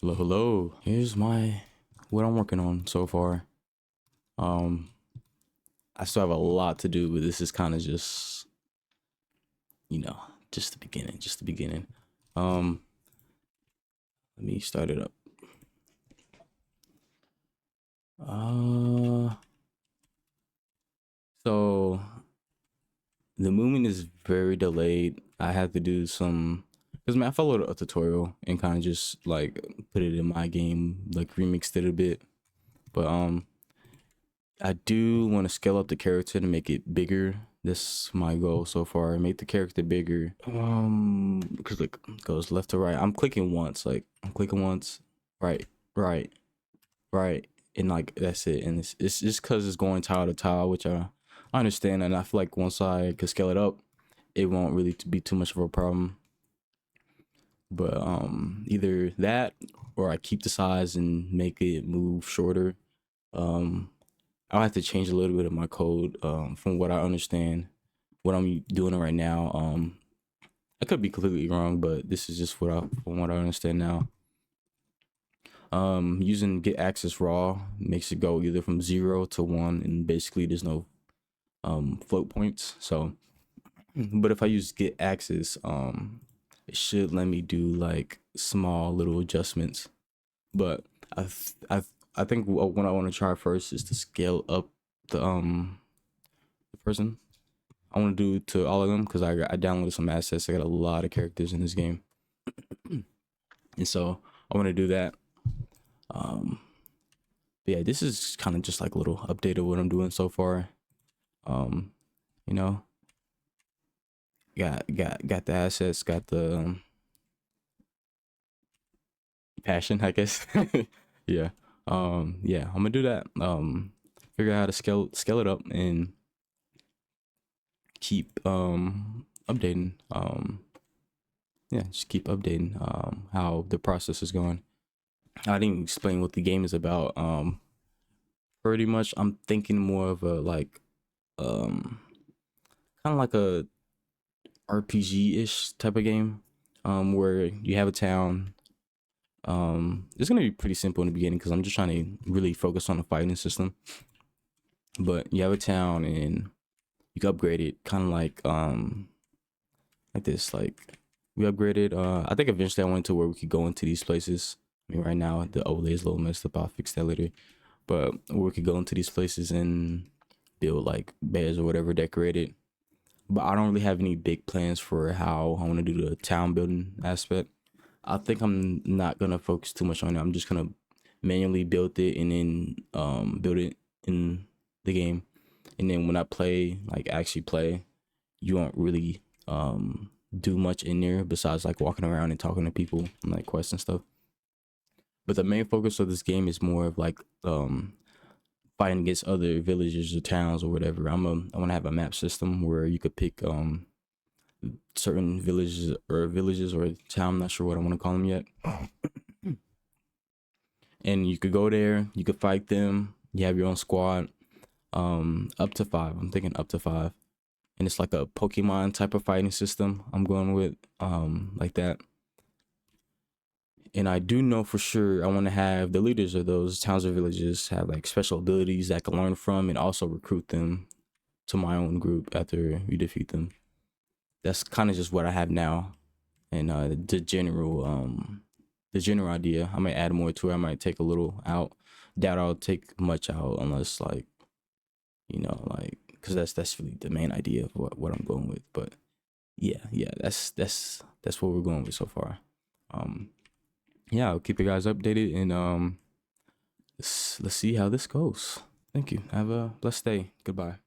Hello, hello. Here's what I'm working on so far. Um, I still have a lot to do, but this is kind of just, you know, just the beginning, just the beginning. Um, Let me start it up. Uh, so the movement is very delayed. I had to do some, because I followed a tutorial and kind of just like put it in my game, like remixed it a bit. But I do want to scale up the character to make it bigger. This my goal so far. Make the character bigger. Because like goes left to right. I'm clicking once. Like I'm clicking once, right, right, right, and like that's it. And it's just because it's going tile to tile, which I understand, and I feel like once I could scale it up, it won't really be too much of a problem. But either that or I keep the size and make it move shorter. Um, I'll have to change a little bit of my code from what I understand, what I'm doing right now. I could be completely wrong, but this is just from what I understand now. Using get access raw makes it go either from 0 to 1, and basically there's no float points. So, but if I use get access, it should let me do like small little adjustments. But I th- I th- I think what I want to try first is to scale up the person I want to do to all of them, because I downloaded some assets. I got a lot of characters in this game, and so I want to do that. But yeah, this is kind of just like a little update of what I'm doing so far. Um, you know, got the assets, got the passion, I guess. Yeah. Yeah, I'm gonna do that. Figure out how to scale it up and keep updating. Yeah, just keep updating how the process is going. I didn't explain what the game is about. Pretty much I'm thinking more of a like kind of like a RPG-ish type of game. Where you have a town. It's gonna be pretty simple in the beginning because I'm just trying to really focus on the fighting system. But you have a town and you can upgrade it kind of like this. Like we upgraded. I think eventually I went to where we could go into these places. I mean, right now the overlay is a little messed up. I'll fix that later. But we could go into these places and build like beds or whatever, decorated. But I don't really have any big plans for how I want to do the town building aspect. I think I'm not gonna focus too much on it. I'm just gonna manually build it and then build it in the game. And then when I play, like actually play, you won't really do much in there besides like walking around and talking to people and like quests and stuff. But the main focus of this game is more of like fighting against other villages or towns or whatever. I want to have a map system where you could pick certain villages or town. I'm not sure what I want to call them yet. And you could go there. You could fight them. You have your own squad. Up to 5. I'm thinking up to 5, and it's like a Pokemon type of fighting system. I'm going with like that. And I do know for sure I want to have the leaders of those towns or villages have like special abilities that I can learn from and also recruit them to my own group after we defeat them. That's kind of just what I have now. And the general idea, I might add more to it. I might take a little out. Doubt I'll take much out unless like, like, because that's really the main idea of what I'm going with. But yeah, that's what we're going with so far. Um, yeah, I'll keep you guys updated, and let's see how this goes. Thank you. Have a blessed day. Goodbye.